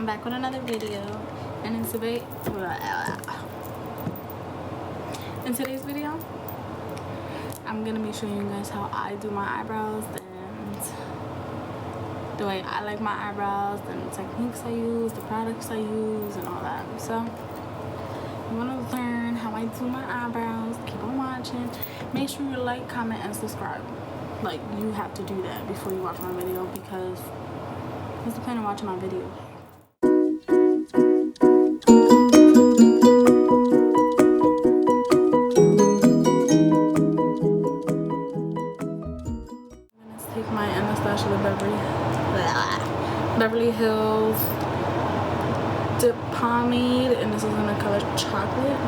I'm back with another video, and in today's video I'm gonna be showing you guys how I do my eyebrows and the way I like my eyebrows and the techniques I use, the products I use, and all that. So you want to learn how I do my eyebrows, keep on watching. Make sure you like, comment, and subscribe. Like, you have to do that before you watch my video, because what's the point of watching my video? Let's take my Anastasia Beverly Hills dip pomade, and this is in the color chocolate.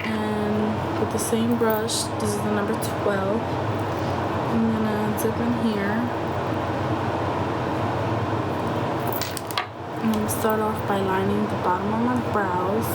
And with the same brush, this is the number 12. I'm gonna dip in here. I'm gonna start off by lining the bottom of my brows.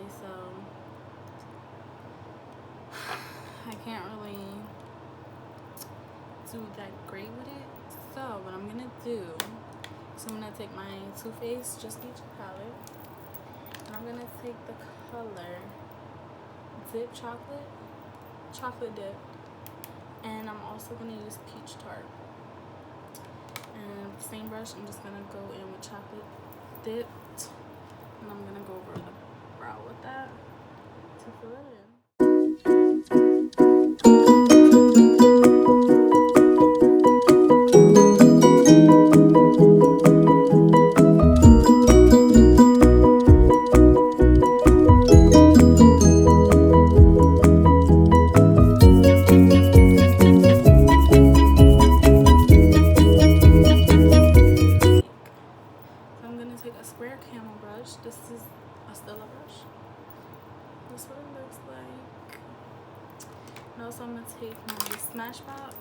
So I can't really do that great with it. So what I'm gonna do is I'm gonna take my Too Faced Just Peach palette, and I'm gonna take the color Dip chocolate dip, and I'm also gonna use Peach Tart. And with the same brush, I'm just gonna go in with chocolate dipped, and I'm gonna go over the brow with that to fill it in. So I'm gonna take a square camel brush. This is a Stella brush. That's what it looks like. And also I'm gonna take my Smashbox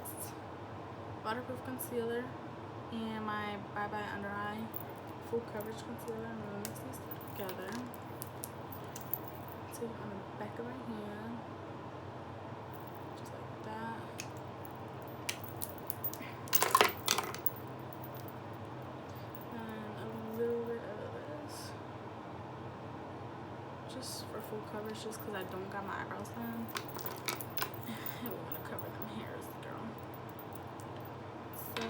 waterproof concealer and my Bye Bye Under Eye full coverage concealer, and I'm gonna mix these together. Take it on the back of my hand, just like that. And a little bit of this, just for full coverage, just because I don't got my eyebrows done. And we're gonna cover them hairs, girl. So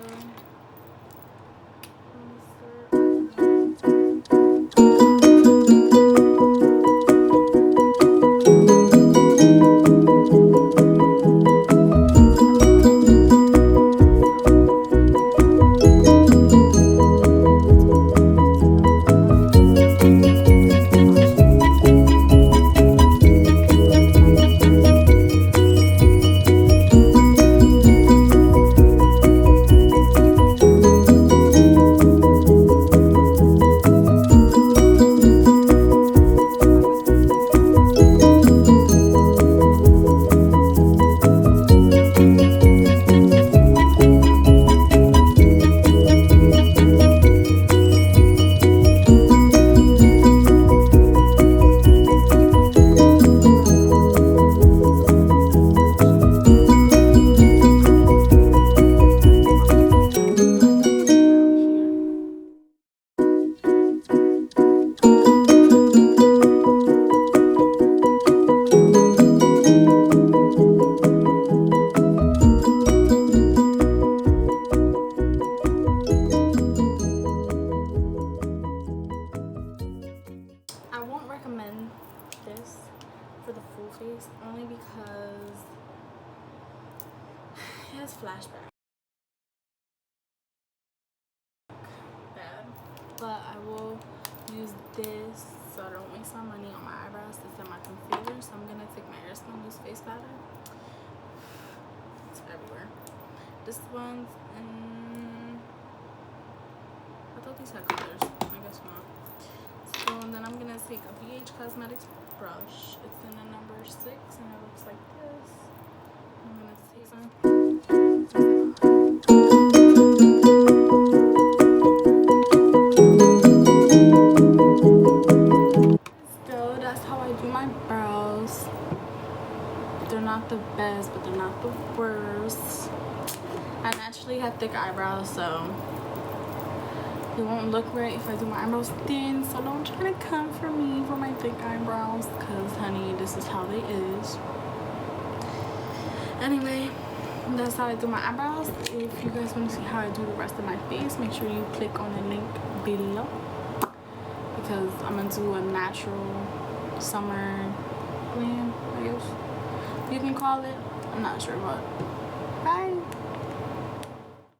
I won't recommend this for the full face, only because it has flashback. Bad. But I will use this so I don't waste my money on my eyebrows to set my concealer. So I'm gonna take my Airstone Loose Face Powder. It's everywhere. This one's in, I thought these had colors. I guess not. So and then I'm gonna take a BH Cosmetics brush. It's in a number 6 and it looks like this. I'm gonna take some. So that's how I do my brows. They're not the best, but they're not the worst. I naturally have thick eyebrows, so it won't look right if I do my eyebrows thin. So don't try to come for me for my thick eyebrows, because honey, this is how they is. Anyway, that's how I do my eyebrows. If you guys want to see how I do the rest of my face, make sure you click on the link below, because I'm gonna do a natural summer glam, I guess you can call it. I'm not sure, but bye.